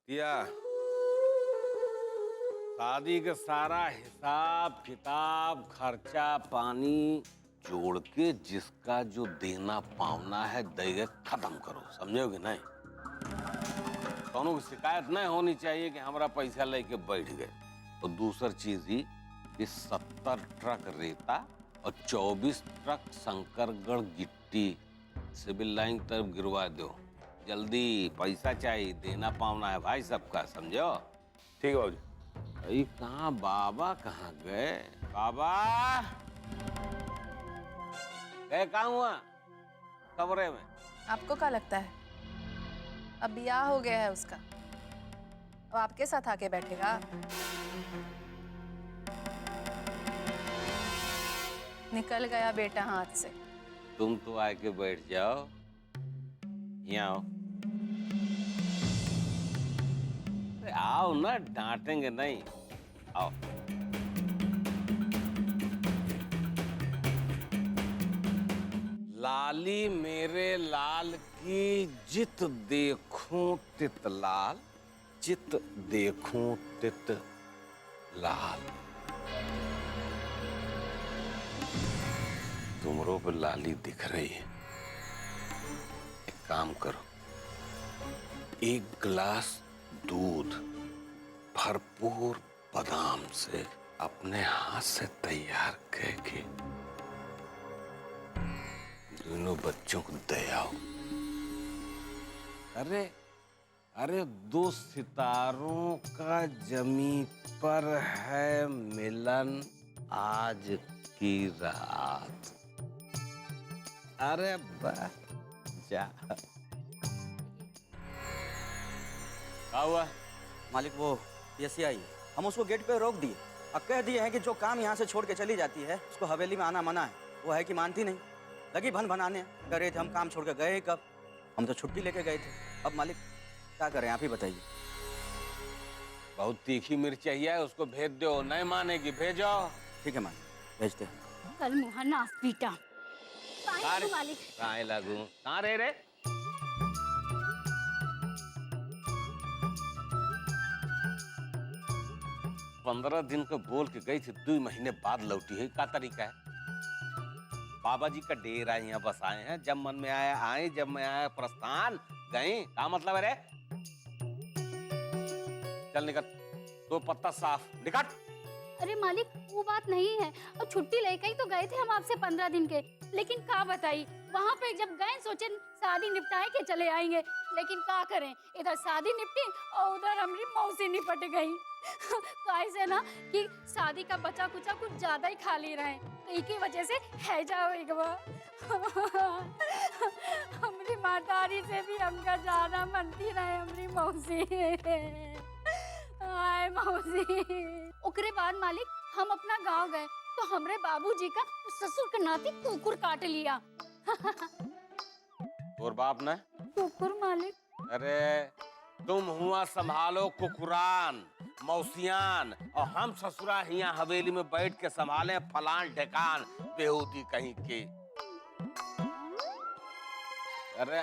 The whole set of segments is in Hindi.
दिया शादी का सारा हिसाब किताब खर्चा पानी जोड़ के जिसका जो देना पावना है दे खत्म करो, समझोगे? नहीं दोनों की शिकायत नहीं होनी चाहिए कि हमारा पैसा लेके बैठ गए। तो दूसरी चीज ही कि 70 ट्रक रेता और 24 ट्रक शंकरगढ़ गिट्टी सिविल लाइन तरफ गिरवा दो जल्दी, पैसा चाहिए, देना पावना है भाई सबका, समझो? ठीक है बाबूजी। भाई कहाँ बाबा कहाँ गए? बाबा गए कहाँ हुआ? कमरे में। आपको क्या लगता है अब ब्याह हो गया है उसका, अब आपके साथ आके बैठेगा? निकल गया बेटा हाथ से। तुम तो आके बैठ जाओ, यहाँ आओ। अरे आओ ना, डांटेंगे नहीं, आओ। लाली मेरे लाल की जित देखूं तित लाल, जित देखूं तित लाल। तुमरो पे लाली दिख रही है। एक काम करो, एक गिलास दूध भरपूर बादाम से अपने हाथ से तैयार करके दोनों बच्चों को दे आओ। अरे अरे दो सितारों का जमी पर है मिलन आज की रात। अरे बा जा। क्या हुआ? मालिक वो पीएससी आई, हम उसको गेट पे रोक दिए और कह दिए हैं कि जो काम यहाँ से छोड़ के चली जाती है उसको हवेली में आना मना है। वो है कि मानती नहीं, लगी भन भनाने। कह रहे थे हम काम छोड़ के गए ही कब, हम तो छुट्टी लेके गए थे। अब मालिक क्या करें आप ही बताइए। बहुत तीखी मिर्च चाहिए, उसको भेज दो। नहीं मानेगी, भेजो। ठीक है मालिक, भेजते हैं। कल मुहन्ना पीटा मालिक। कहाँ लागू? कहाँ रहे रे? पंद्रह दिन को बोल के गई थी, 2 महीने बाद लौटी है। क्या तरीका है? बाबा जी का डेरा यहाँ बस आए हैं, जब मन में आया आए, जब मैं आया प्रस्थान गए। क्या मतलब है रे? चल निकल, 2 पत्ता साफ निकट। अरे मालिक वो बात नहीं है, और छुट्टी लेके ही तो गए थे हम आपसे 15 दिन के। लेकिन क्या बताई, वहाँ पे जब गए सोचे शादी निपटाए के चले आएंगे, लेकिन क्या करें, इधर शादी निपटी और उधर हमारी मौसी निपट गई। कैसे ना कि शादी का बचा कुचा कुछ ज्यादा ही खा ले रहे हैं, तो इसी वजह से है जाओ एक बार। हमारी मातारी से भी हमका ज्यादा मनती रहे हमारी मौसी। हाय मौसी। ओकरे बाद मालिक हम अपना गांव गए तो हमरे बाबूजी का ससुर के नाती कुकुर काट लिया। और बाप ने? कुकुर मालिक। अरे तुम हुआ संभालो कुकुरान मौसियान, और हम ससुरा हिया हवेली में बैठ के संभाले फलान ढेकान बेहूदी कहीं की। अरे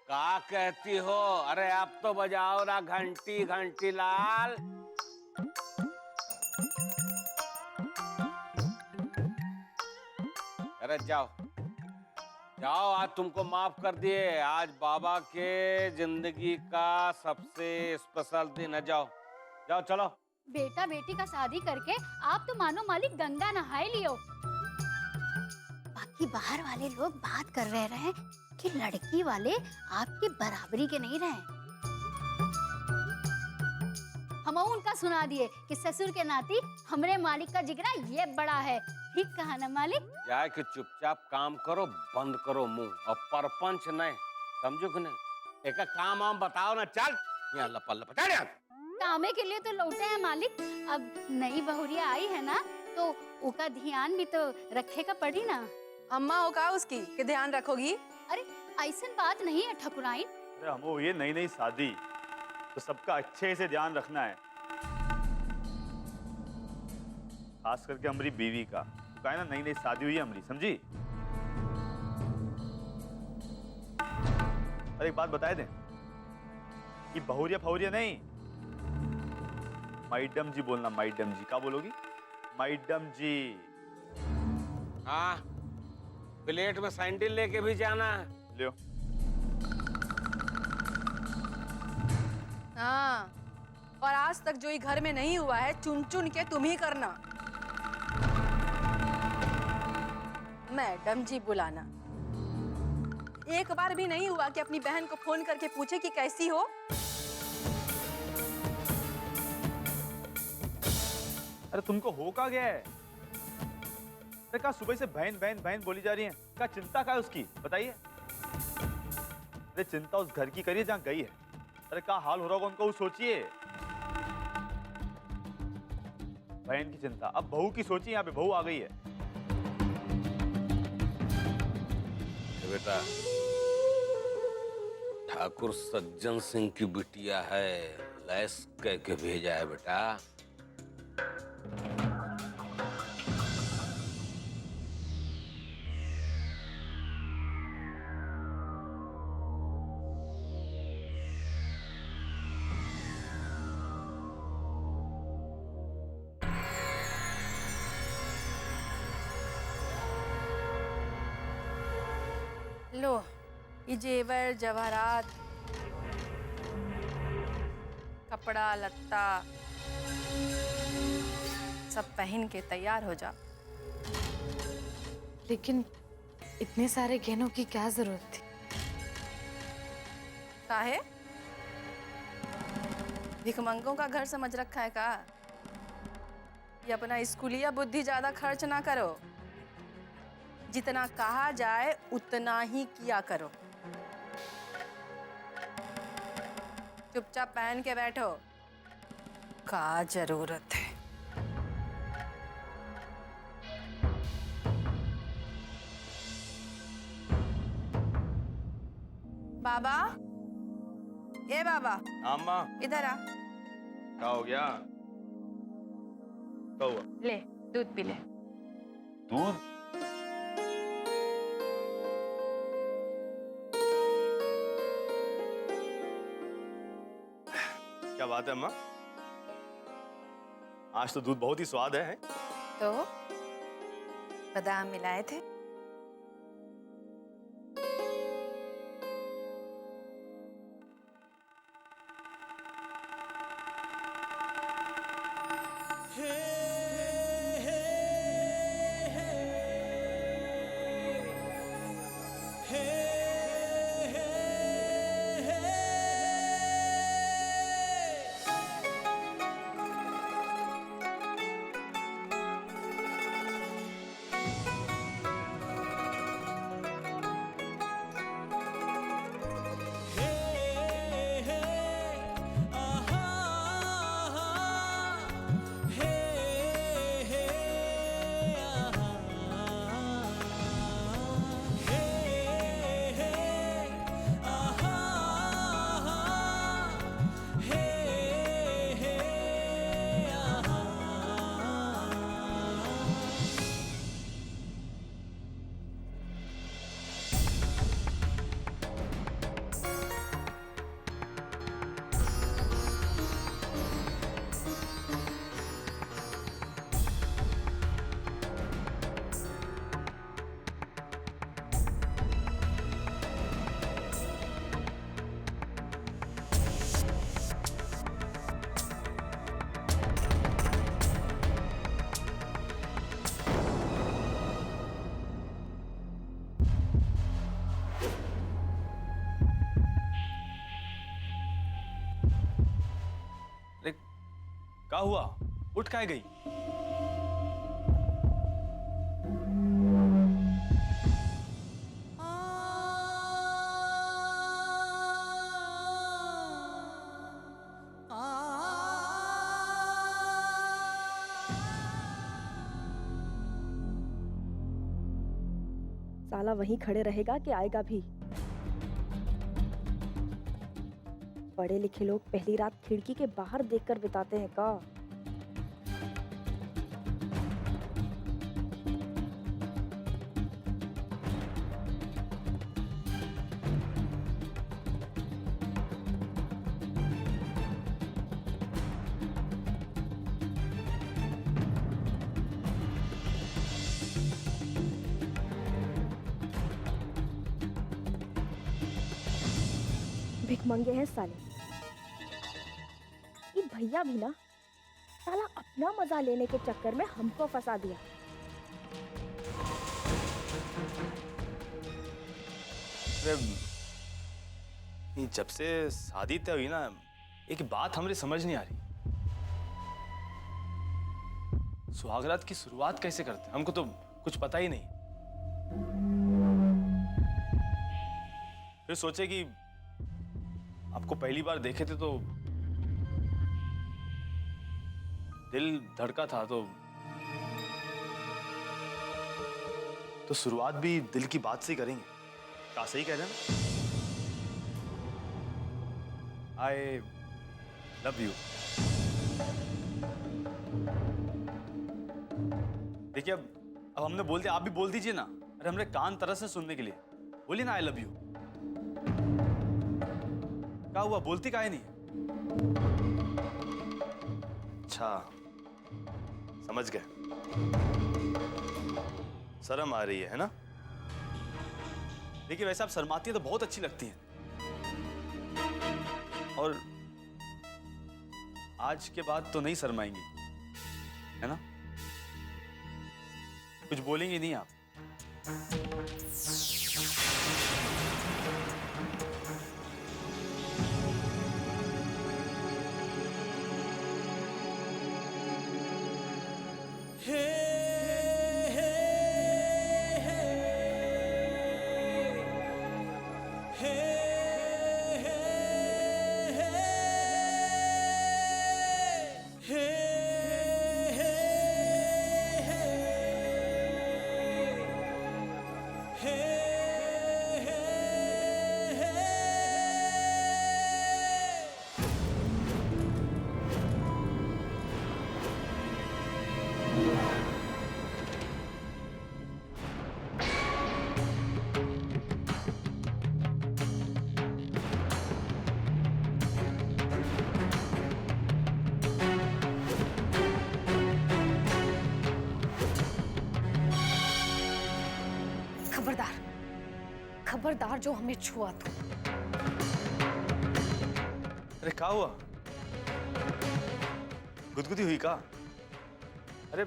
क्या कहती हो? अरे अब तो बजाओ ना घंटी, घंटी लाल। अरे जाओ जाओ, आज तुमको माफ कर दिए। आज बाबा के जिंदगी का सबसे स्पेशल दिन है। जाओ जाओ चलो। बेटा बेटी का शादी करके आप तो मानो मालिक गंगा नहाए लियो। बाकी बाहर वाले लोग बात कर रहे हैं कि लड़की वाले आपकी बराबरी के नहीं रहे। हम उनका सुना दिए कि ससुर के नाती हमरे मालिक का जिगरा ये बड़ा है। ठीक कहा ना मालिक? जाए कि चुपचाप काम करो, बंद करो मुंह, और परपंच नहीं, समझो कि नहीं? एक काम आम बताओ ना। चल यहाँ लपा लपा। कामे के लिए तो लौटे हैं मालिक, अब नई बहुरिया आई है ना तो उसका ध्यान भी तो रखेगा पड़ी ना। अम्मा होगा उसकी कि ध्यान रखोगी? अरे ऐसा बात नहीं है ठकुराइन। अरे हमो ये नई नई शादी तो सबका अच्छे से ध्यान रखना है, खास करके हमारी बीवी का। तो ना नई नई शादी हुई है हमारी, समझी? और एक बात बताए दें, ये बहुरिया फहुरिया नहीं, मैडम जी बोलना। मैडम जी क्या बोलोगी? मैडम जी। हाँ, प्लेट में सैंडल लेके भी जाना है। लियो। हाँ, और आज तक जो ये घर में नहीं हुआ है, चुन चुन के तुम ही करना। मैडम जी बुलाना। एक बार भी नहीं हुआ कि अपनी बहन को फोन करके पूछे कि कैसी हो। अरे तुमको हो क्या गया है? अरे क्या सुबह से बहन बहन बहन बोली जा रही है? क्या चिंता क्या है उसकी, बताइए। अरे चिंता उस घर की करिए जहाँ गई है। अरे क्या हाल हो रहा होगा उनका, वो सोचिए। बहन की चिंता, अब बहू की सोचिए। यहाँ पे बहू आ गई है। बेटा, ठाकुर सज्जन सिंह की बिटिया है, लैस कह के भेजा है बेटा। लो, ये जेवर जवाहरात, कपड़ा लत्ता सब पहन के तैयार हो जा। लेकिन इतने सारे गहनों की क्या जरूरत थी? काहे? भिखमंगों का घर समझ रखा है का? ये अपना स्कूलिया बुद्धि ज्यादा खर्च ना करो। जितना कहा जाए उतना ही किया करो। चुपचाप पहन के बैठो। का जरूरत है? बाबा, ए बाबा, अम्मा इधर आ। क्या हो गया? क्या हुआ? ले, दूध पी ले। दूध? क्या बात है अम्मा? आज तो दूध बहुत ही स्वाद है। तो बादाम मिलाए थे। क्या हुआ? उठ काहे गई? साला वहीं खड़े रहेगा कि आएगा भी? पढ़े लिखे लोग पहली रात खिड़की के बाहर देखकर बिताते हैं का? भिखमंगे हैं साले। ये भैया भी ना साला अपना मजा लेने के चक्कर में हमको फंसा दिया। ये जब से शादी तय हुई ना, एक बात हमरे समझ नहीं आ रही। सुहागरात की शुरुआत कैसे करते हैं, हमको तो कुछ पता ही नहीं। फिर सोचे कि आपको पहली बार देखे थे तो दिल धड़का था, तो शुरुआत भी दिल की बात से ही करेंगे। क्या सही कह रहे हैं? I love you. देखिए, अब हमने बोल दिया, आप भी बोल दीजिए ना। अरे हमने कान तरस से सुनने के लिए। बोलिए ना आई लव यू। क्या हुआ, बोलती काहे नहीं? अच्छा, समझ गए। शर्म आ रही है ना? देखिए, वैसे आप शर्माती हैं तो बहुत अच्छी लगती हैं। और आज के बाद तो नहीं शर्माएंगी, है ना? कुछ बोलेंगी नहीं आप? खबरदार जो हमें छुआ तो। अरे क्या हुआ, गुदगुदी हुई का? अरे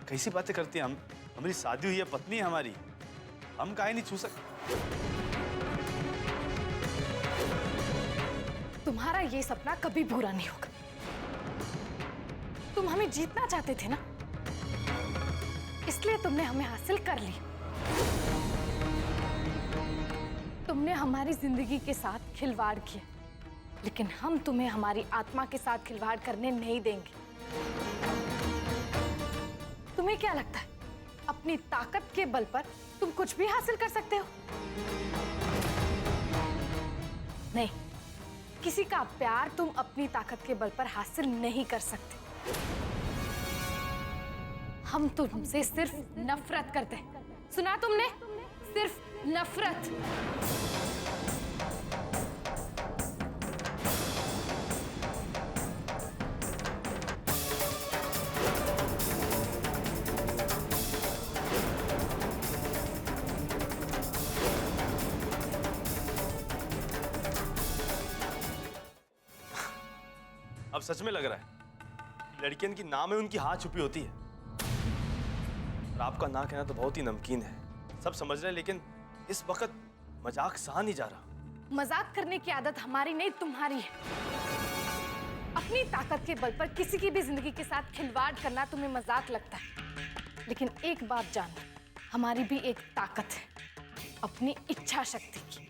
कैसी बातें करती हैं हम? हमारी शादी हुई है, पत्नी है हमारी, हम काहे नहीं छू सकते? तुम्हारा ये सपना कभी पूरा नहीं होगा। तुम हमें जीतना चाहते थे ना, इसलिए तुमने हमें हासिल कर ली। तुमने हमारी जिंदगी के साथ खिलवाड़ किया, लेकिन हम तुम्हें हमारी आत्मा के साथ खिलवाड़ करने नहीं देंगे। तुम्हें क्या लगता है अपनी ताकत के बल पर तुम कुछ भी हासिल कर सकते हो? नहीं, किसी का प्यार तुम अपनी ताकत के बल पर हासिल नहीं कर सकते। हम तुमसे सिर्फ नफरत करते हैं। सुना तुमने? सिर्फ नफरत। अब सच में लग रहा है लड़कियन की नाम में उनकी हाथ छुपी होती है। और आपका ना कहना तो बहुत ही नमकीन है, सब समझ रहे हैं, लेकिन इस वक्त मजाक सहा नहीं जा रहा। मजाक करने की आदत हमारी नहीं, तुम्हारी है। अपनी ताकत के बल पर किसी की भी जिंदगी के साथ खिलवाड़ करना तुम्हें मजाक लगता है, लेकिन एक बात जानो, हमारी भी एक ताकत है, अपनी इच्छा शक्ति की।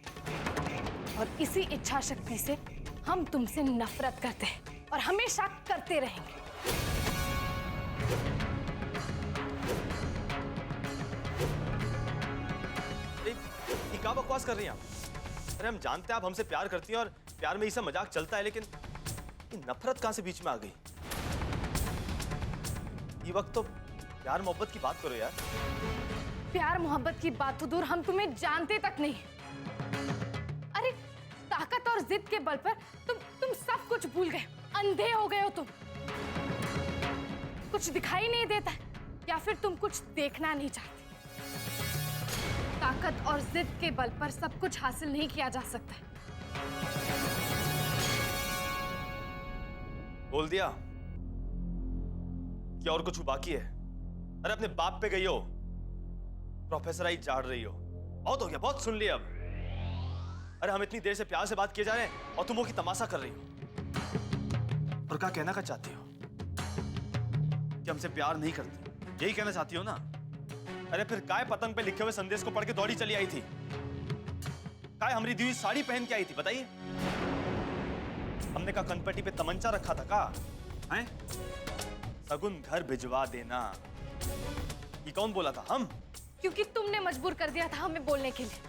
और इसी इच्छा शक्ति से हम तुमसे नफरत करते हैं और हमेशा करते रहेंगे। ये क्या बकवास कर रही हैं आप? अरे हम जानते हैं आप हमसे प्यार करती हैं और प्यार में ये सब मजाक चलता है, लेकिन ये नफरत कहां से बीच में आ गई? ये वक्त तो प्यार मोहब्बत की बात करो यार। प्यार मोहब्बत की बात तो दूर, हम तुम्हें जानते तक नहीं। अरे ताकत और जिद के बल पर तुम सब कुछ भूल गए, अंधे हो गए हो तुम। कुछ दिखाई नहीं देता है, या फिर तुम कुछ देखना नहीं चाहते। ताकत और जिद के बल पर सब कुछ हासिल नहीं किया जा सकता है। बोल दिया कि और कुछ बाकी है? अरे अपने बाप पे गई हो, प्रोफेसर आई झाड़ रही हो। बहुत हो गया, बहुत सुन लिया अब। अरे हम इतनी देर से प्यार से बात किए जा रहे हैं और तुम वो की तमाशा कर रही हो। और क्या कहना का चाहती हो? कि हमसे प्यार नहीं करती, यही कहना चाहती हो ना? अरे फिर काय पतंग पे लिखे हुए संदेश को पढ़ के दौड़ी चली आई थी? काय हमारी दी हुई साड़ी पहन के आई थी? बताइए। हमने कहा कनपट्टी पे तमंचा रखा था का? हैं? सगुन घर भिजवा देना, ये कौन बोला था? हम? क्योंकि तुमने मजबूर कर दिया था हमें बोलने के लिए।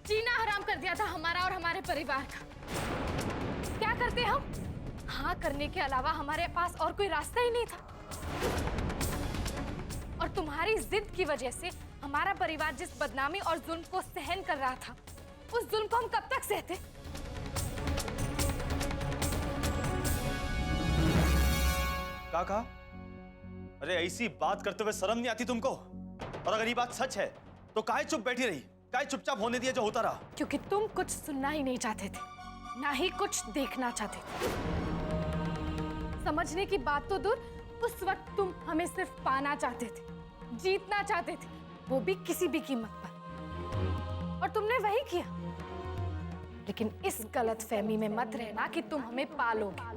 जीना हराम कर दिया था हमारा और हमारे परिवार का। क्या करते हम? हाँ करने के अलावा हमारे पास और कोई रास्ता ही नहीं था। और तुम्हारी जिद की वजह से हमारा परिवार जिस बदनामी और जुल्म को सहन कर रहा था, उस जुल्म को हम कब तक सहते? कहा? अरे ऐसी बात करते हुए शर्म नहीं आती तुमको? और अगर ये बात सच है तो काहे चुप बैठी रही? काहे चुपचाप होने दिया जो होता रहा? क्योंकि तुम कुछ सुनना ही नहीं चाहते थे, ना ही कुछ देखना चाहते थे। समझने की बात तो दूर, उस वक्त तुम हमें सिर्फ पाना चाहते थे, जीतना चाहते थे, वो भी किसी भी कीमत पर। और तुमने वही किया। लेकिन इस गलतफहमी में मत रहना कि तुम हमें पालोगे।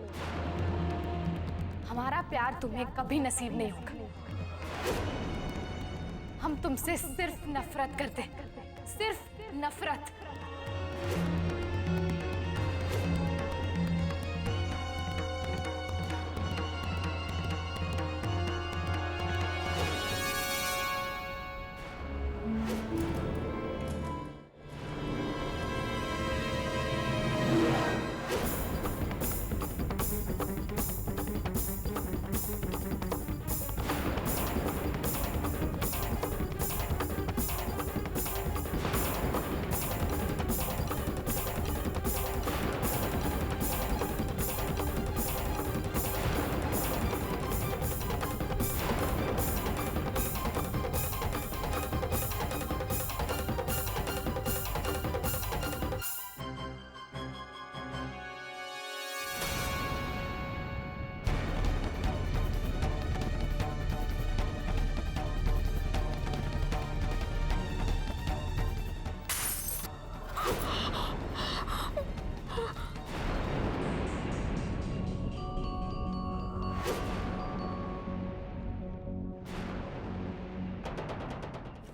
हमारा प्यार तुम्हें कभी नसीब नहीं होगा। हम तुमसे सिर्फ नफरत करते हैं, सिर्फ नफरत।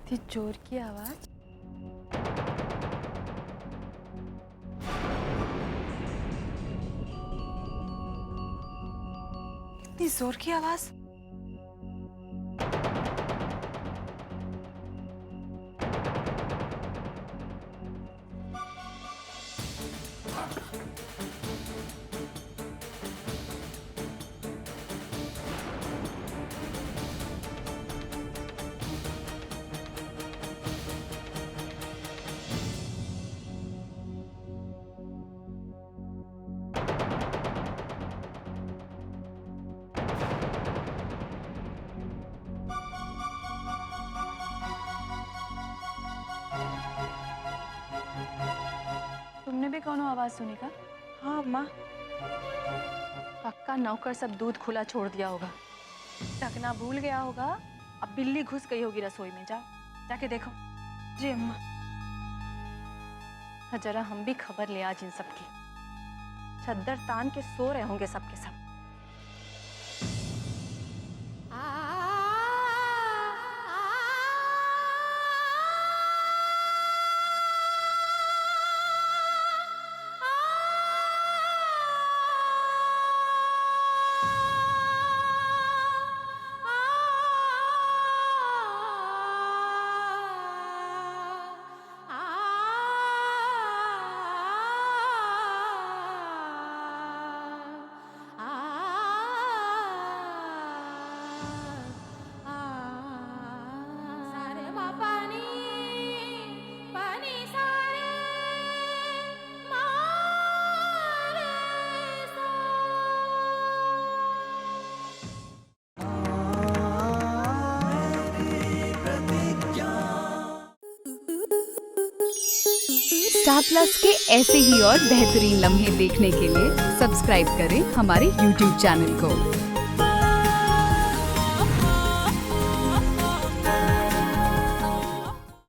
इतनी जोर की आवाज। इतनी जोर की आवाज। तुमने भी कौनो आवाज सुनी का? हाँ माँ। पक्का नौकर सब दूध खुला छोड़ दिया होगा, ढकना भूल गया होगा। अब बिल्ली घुस गई होगी रसोई में। जाओ जाके देखो। जी अम्मा। जरा हम भी खबर ले आज इन सब की। चद्दर तान के सो रहे होंगे सबके सब। आ स्टार प्लस के ऐसे ही और बेहतरीन लम्हे देखने के लिए सब्सक्राइब करें हमारे YouTube चैनल को।